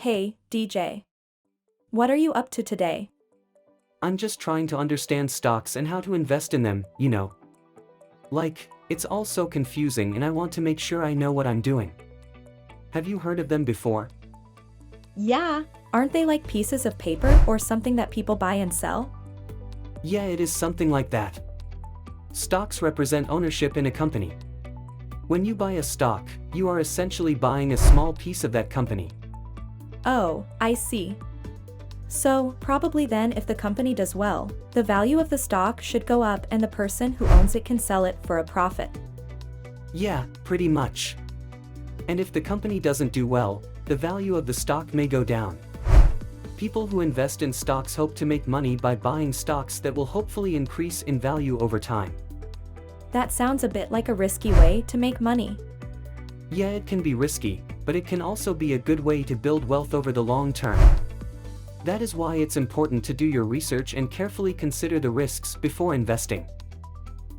Hey, DJ. What are you up to today? I'm just trying to understand stocks and how to invest in them, you know. It's all so confusing and I want to make sure I know what I'm doing. Have you heard of them before? Yeah, aren't they like pieces of paper or something that people buy and sell? Yeah, it is something like that. Stocks represent ownership in a company. When you buy a stock, you are essentially buying a small piece of that company. Oh, I see. So, probably then if the company does well, the value of the stock should go up and the person who owns it can sell it for a profit. Yeah, pretty much. And if the company doesn't do well, the value of the stock may go down. People who invest in stocks hope to make money by buying stocks that will hopefully increase in value over time. That sounds a bit like a risky way to make money. Yeah, it can be risky, but it can also be a good way to build wealth over the long term. That is why it's important to do your research and carefully consider the risks before investing.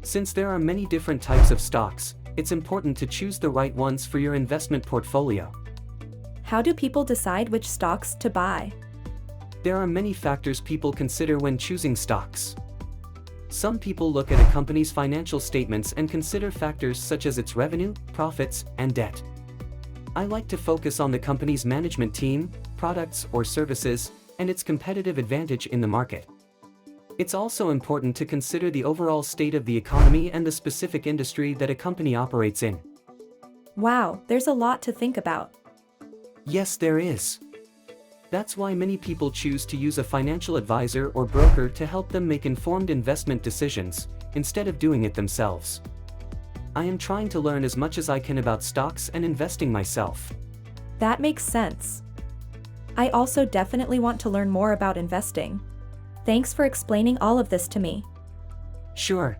Since there are many different types of stocks, it's important to choose the right ones for your investment portfolio. How do people decide which stocks to buy? There are many factors people consider when choosing stocks. Some people look at a company's financial statements and consider factors such as its revenue, profits, and debt. I like to focus on the company's management team, products or services, and its competitive advantage in the market. It's also important to consider the overall state of the economy and the specific industry that a company operates in. Wow, there's a lot to think about. Yes, there is. That's why many people choose to use a financial advisor or broker to help them make informed investment decisions, instead of doing it themselves. I am trying to learn as much as I can about stocks and investing myself. That makes sense. I also definitely want to learn more about investing. Thanks for explaining all of this to me. Sure.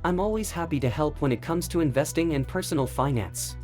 I'm always happy to help when it comes to investing and personal finance.